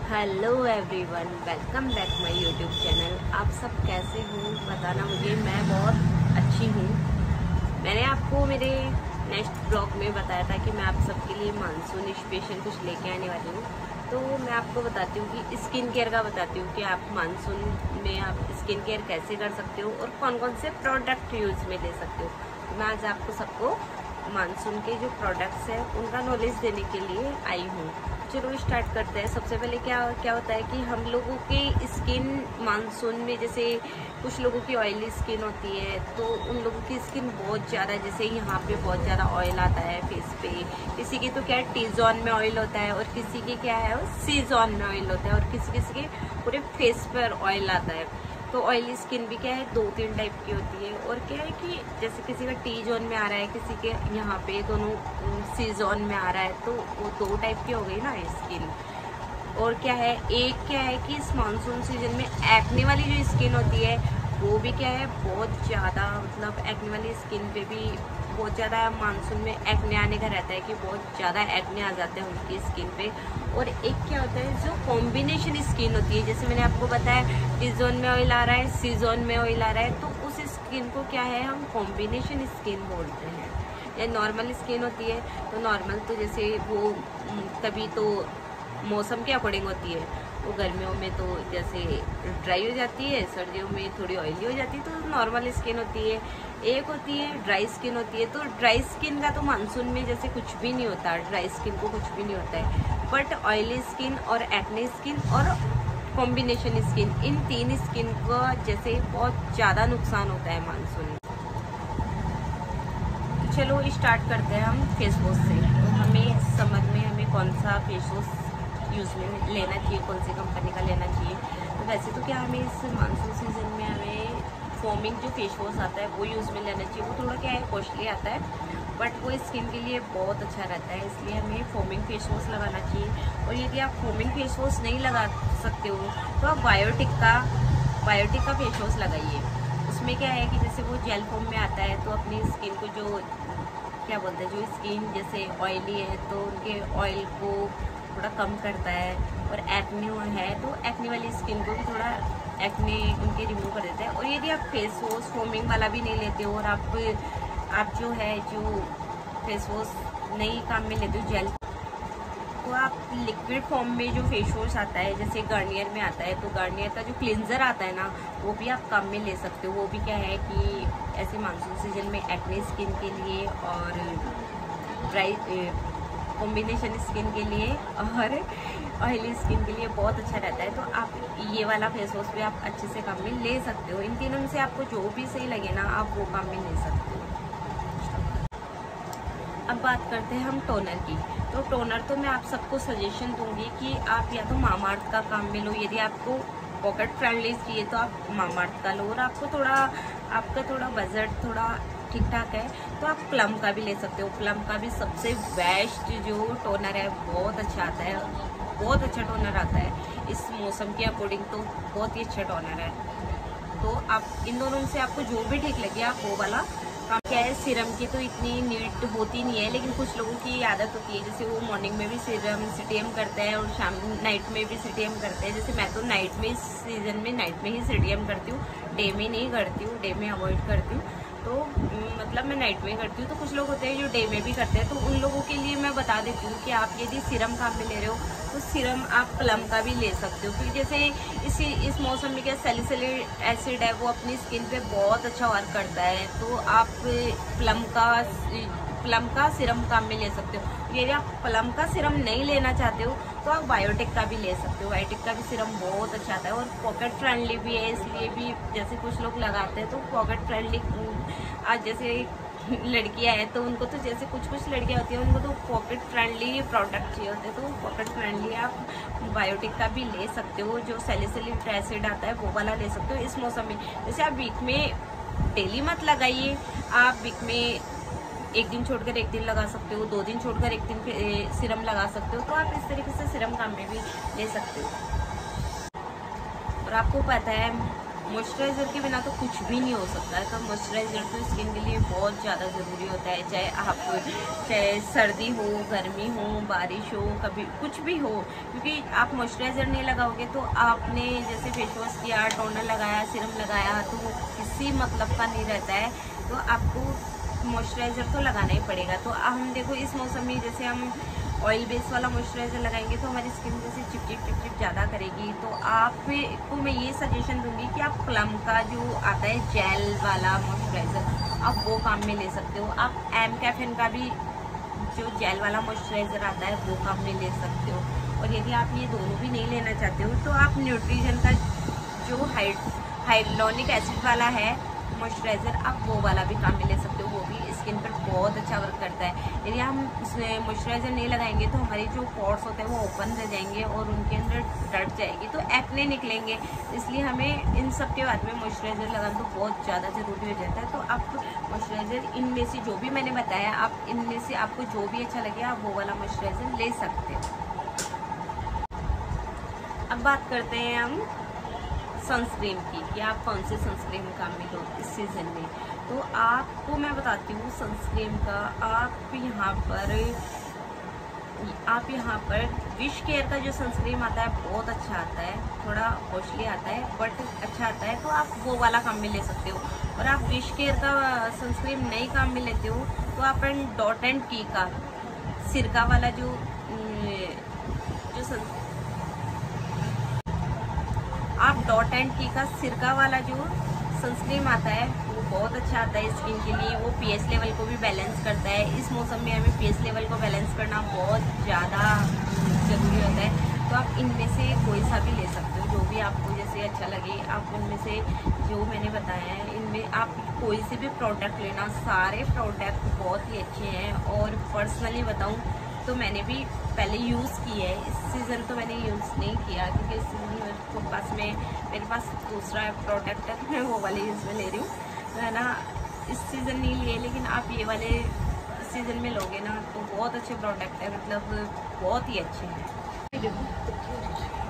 Hello everyone, welcome back my YouTube channel. आप सब कैसे हो बताना मुझे। मैं बहुत अच्छी हूँ। मैंने आपको मेरे नेक्स्ट ब्लॉग में बताया था कि मैं आप सबके लिए मानसून स्पेशल कुछ लेके आने वाली हूँ। तो मैं आपको बताती हूँ कि स्किन केयर का बताती हूँ कि आप मानसून में आप स्किन केयर कैसे कर सकते हो और कौन कौन से प्रोडक्ट यूज में ले सकते हो। तो मैं आज आपको सबको मानसून के जो प्रोडक्ट्स हैं उनका नॉलेज देने के लिए आई हूँ। चलो स्टार्ट करते हैं। सबसे पहले क्या क्या होता है कि हम लोगों की स्किन मानसून में, जैसे कुछ लोगों की ऑयली स्किन होती है तो उन लोगों की स्किन बहुत ज़्यादा, जैसे यहाँ पे बहुत ज़्यादा ऑयल आता है फेस पे। किसी की तो क्या है टी जोन में ऑयल होता है और किसी की क्या है वो सी जोन में ऑयल होता है और किसी किसी के पूरे फेस पर ऑयल आता है। तो ऑयली स्किन भी क्या है 2-3 टाइप की होती है। और क्या है कि जैसे किसी का टी जोन में आ रहा है, किसी के यहाँ पे दोनों सी जोन में आ रहा है, तो वो 2 टाइप की हो गई ना स्किन। और क्या है, एक क्या है कि इस मानसून सीजन में एक्ने वाली जो स्किन होती है वो भी क्या है बहुत ज़्यादा, मतलब एक्ने वाली स्किन पे भी बहुत ज़्यादा मानसून में एक्ने आने का रहता है कि बहुत ज़्यादा एक्ने आ जाते हैं उनकी स्किन पे। और एक क्या होता है जो कॉम्बिनेशन स्किन होती है, जैसे मैंने आपको बताया टी जोन में ऑयल आ रहा है, सी जोन में ऑयल आ रहा है, तो उस स्किन को क्या है हम कॉम्बिनेशन स्किन बोलते हैं। या नॉर्मल स्किन होती है तो नॉर्मल तो जैसे वो तभी तो मौसम के अकॉर्डिंग होती है। वो गर्मियों में तो जैसे ड्राई हो जाती है, सर्दियों में थोड़ी ऑयली हो जाती है, तो नॉर्मल स्किन होती है। एक होती है ड्राई स्किन होती है। तो ड्राई स्किन का तो मानसून में जैसे कुछ भी नहीं होता, ड्राई स्किन को कुछ भी नहीं होता है। बट ऑयली स्किन और एक्ने स्किन और कॉम्बिनेशन स्किन, इन 3 स्किन का जैसे बहुत ज़्यादा नुकसान होता है मानसून में। चलो स्टार्ट करते हैं हम फेस वॉश से। तो हमें समर में हमें कौन सा फेस वॉश यूज़ में लेना चाहिए, कौन सी कंपनी का लेना चाहिए। तो वैसे तो क्या हमें इस मानसून सीजन में हमें फोमिंग जो फेस वॉश आता है वो यूज़ में लेना चाहिए। वो थोड़ा क्या है कॉस्टली आता है, बट वो स्किन के लिए बहुत अच्छा रहता है, इसलिए हमें फोमिंग फेस वॉश लगाना चाहिए। और यदि आप फोमिंग फेस वॉश नहीं लगा सकते हो तो आप बायोटिक का फेस वॉश लगाइए। उसमें क्या है कि जैसे वो जेल फॉर्म में आता है, तो अपनी स्किन को जो क्या बोलते हैं, जो स्किन जैसे ऑयली है तो उनके ऑयल को थोड़ा कम करता है। और एक्ने है तो एक्ने वाली स्किन को भी थोड़ा एक्ने उनके रिमूव कर देता है। और यदि आप फेस वॉश फोमिंग वाला भी नहीं लेते हो और आप जो है जो फेस वॉश नहीं काम में लेते हो जेल, तो आप लिक्विड फॉर्म में जो फेस वॉश आता है, जैसे गार्नियर में आता है, तो गार्नियर का जो क्लिंजर आता है ना वो भी आप काम में ले सकते हो। वो भी क्या है कि ऐसे मानसून सीजन में एक्ने स्किन के लिए और ड्राई कॉम्बिनेशन स्किन के लिए और ऑयली स्किन के लिए बहुत अच्छा रहता है। तो आप ये वाला फेस वॉश भी आप अच्छे से काम में ले सकते हो। इन तीनों में से आपको जो भी सही लगे ना आप वो काम में ले सकते हो। अब बात करते हैं हम टोनर की। तो टोनर तो मैं आप सबको सजेशन दूंगी कि आप या तो मामाअर्थ का काम में लो। यदि आपको पॉकेट फ्रेंडली चाहिए तो आप मामाअर्थ का लो, और आपका थोड़ा बजट थोड़ा ठीक ठाक है तो आप प्लम का भी ले सकते हो। प्लम का भी सबसे बेस्ट जो टोनर है बहुत अच्छा आता है, बहुत अच्छा टोनर आता है इस मौसम के अकॉर्डिंग, तो बहुत ही अच्छा टोनर है। तो आप इन दोनों में से आपको जो भी ठीक लगे आप वो वाला काम। क्या है सीरम की तो इतनी नीड होती नहीं है, लेकिन कुछ लोगों की आदत होती है, जैसे वो मॉर्निंग में भी सीरम सीटीएम करते हैं और शाम नाइट में भी सीटीएम करते हैं। जैसे मैं तो नाइट में, इस सीजन में नाइट में ही सीटीएम करती हूँ, डे में नहीं करती हूँ, डे में अवॉइड करती हूँ। तो मतलब मैं नाइट में करती हूँ। तो कुछ लोग होते हैं जो डे में भी करते हैं, तो उन लोगों के लिए मैं बता देती हूँ कि आप यदि सीरम काम में ले रहे हो तो सीरम आप प्लम का भी ले सकते हो। क्योंकि जैसे इस मौसम में क्या सैलिसिलिक एसिड है वो अपनी स्किन पे बहुत अच्छा वर्क करता है, तो आप प्लम का सीरम काम में ले सकते हो। यदि आप प्लम का सीरम नहीं लेना चाहते हो तो आप बायोटिक का भी ले सकते हो। बायोटिक का भी सीरम बहुत अच्छा आता है और पॉकेट फ्रेंडली भी है, इसलिए भी जैसे कुछ लोग लगाते हैं तो पॉकेट फ्रेंडली। आज जैसे लड़कियां हैं तो उनको तो जैसे कुछ लड़कियां होती हैं उनको तो पॉकेट फ्रेंडली प्रोडक्ट चाहिए होते हैं, तो पॉकेट फ्रेंडली आप बायोटिक का भी ले सकते हो। जो सैलिसिलिक एसिड आता है वो वाला ले सकते हो इस मौसम में। जैसे आप वीक में डेली मत लगाइए, आप वीक में एक दिन छोड़कर एक दिन लगा सकते हो, 2 दिन छोड़कर एक दिन सीरम लगा सकते हो। तो आप इस तरीके से सीरम काम में भी ले सकते हो। और आपको पता है मॉइस्चराइज़र के बिना तो कुछ भी नहीं हो सकता है। तो मॉइस्चराइज़र तो स्किन के लिए बहुत ज़्यादा ज़रूरी होता है, चाहे सर्दी हो, गर्मी हो, बारिश हो, कभी कुछ भी हो। क्योंकि आप मॉइस्चराइज़र नहीं लगाओगे तो आपने जैसे फेस वॉश किया, टोनर लगाया, सीरम लगाया, तो वो किसी मतलब का नहीं रहता है। तो आपको मॉइस्चराइज़र तो लगाना ही पड़ेगा। तो हम देखो इस मौसम में जैसे हम ऑयल बेस वाला मॉइस्चराइज़र लगाएंगे तो हमारी स्किन जैसे चिपचिप ज़्यादा करेगी। तो आपको मैं ये सजेशन दूंगी कि आप प्लम का जो आता है जेल वाला मॉइस्चराइज़र, आप वो काम में ले सकते हो। आप एम कैफिन का भी जो जेल वाला मॉइस्चराइज़र आता है वो काम में ले सकते हो। और यदि आप ये दोनों भी नहीं लेना चाहते हो तो आप न्यूट्रिजन का जो हाइड्रोनिक एसिड वाला है मॉइस्चराइज़र, आप वो वाला भी काम में ले सकते हो। वो भी स्किन पर बहुत अच्छा वर्क करता है। यदि हम मॉइस्चराइज़र नहीं लगाएंगे तो हमारे जो पोर्स होते हैं वो ओपन रह जाएंगे और उनके अंदर डट जाएगी, तो एक्ने निकलेंगे। इसलिए हमें इन सब के बाद में मॉइस्चराइज़र लगाना तो बहुत ज़्यादा ज़रूरी हो जाता है। तो आप मॉइस्चराइज़र इनमें से जो भी मैंने बताया, आप इनमें से आपको जो भी अच्छा लगे आप वो वाला मॉइस्चराइज़र ले सकते हो। अब बात करते हैं हम सनस्क्रीन की, कि आप कौन से सनस्क्रीन काम में लो इस सीज़न में। तो आपको मैं बताती हूँ सनस्क्रीन का। आप यहाँ पर विश केयर का जो सनस्क्रीन आता है बहुत अच्छा आता है, थोड़ा कॉस्टली आता है बट अच्छा आता है। तो आप वो वाला काम में ले सकते हो। और आप विश केयर का सनस्क्रीन नहीं काम में लेते हो तो आप डॉट एंड की का सिरका वाला जो आप डॉट एंड की का सिरका वाला जो सनस्क्रीन आता है वो बहुत अच्छा आता है स्किन के लिए। वो पीएच लेवल को भी बैलेंस करता है। इस मौसम में हमें पीएच लेवल को बैलेंस करना बहुत ज़्यादा ज़रूरी होता है। तो आप इनमें से कोई सा भी ले सकते हो, जो भी आपको जैसे अच्छा लगे। आप उनमें से जो मैंने बताया है इनमें आप कोई से भी प्रोडक्ट लेना, सारे प्रोडक्ट बहुत ही अच्छे हैं। और पर्सनली बताऊँ तो मैंने भी पहले यूज़ की है। इस सीज़न तो मैंने यूज़ नहीं किया क्योंकि इस सीज़न मेरे पास दूसरा प्रोडक्ट है तो मैं वो वाले यूज़ में ले रही हूँ, है ना। इस सीज़न नहीं लिए, लेकिन आप ये वाले सीज़न में लोगे ना तो बहुत अच्छे प्रोडक्ट है, मतलब बहुत ही अच्छे हैं।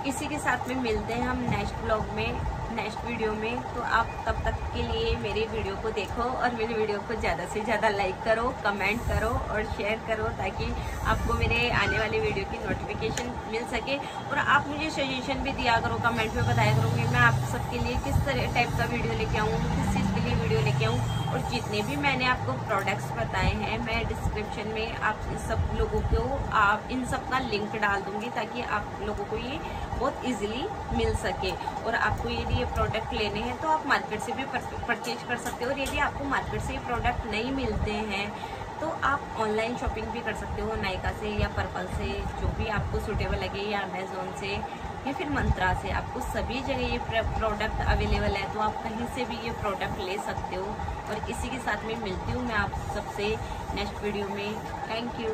इसी के साथ में मिलते हैं हम नेक्स्ट वीडियो में। तो आप तब तक के लिए मेरी वीडियो को देखो और मेरी वीडियो को ज़्यादा से ज़्यादा लाइक करो, कमेंट करो और शेयर करो, ताकि आपको मेरे आने वाले वीडियो की नोटिफिकेशन मिल सके। और आप मुझे सजेशन भी दिया करो, कमेंट में बताया करो कि मैं आप सबके लिए किस तरह टाइप का वीडियो लेके आऊँ, किस चीज़ के लिए वीडियो लेके आऊँ। और जितने भी मैंने आपको प्रोडक्ट्स बताए हैं मैं डिस्क्रिप्शन में आप सब लोगों को इन सब का लिंक डाल दूंगी, ताकि आप लोगों को ये बहुत इजीली मिल सके। और आपको यदि ये प्रोडक्ट लेने हैं तो आप मार्केट से भी परचेज कर सकते हो। और यदि आपको मार्केट से ये प्रोडक्ट नहीं मिलते हैं तो आप ऑनलाइन शॉपिंग भी कर सकते हो, नायका से या पर्पल से, जो भी आपको सूटेबल लगे, या अमेजोन से या फिर मंत्रा से। आपको सभी जगह ये प्रोडक्ट अवेलेबल है, तो आप कहीं से भी ये प्रोडक्ट ले सकते हो। और इसी के साथ में मिलती हूँ मैं आप सबसे नेक्स्ट वीडियो में। Thank you.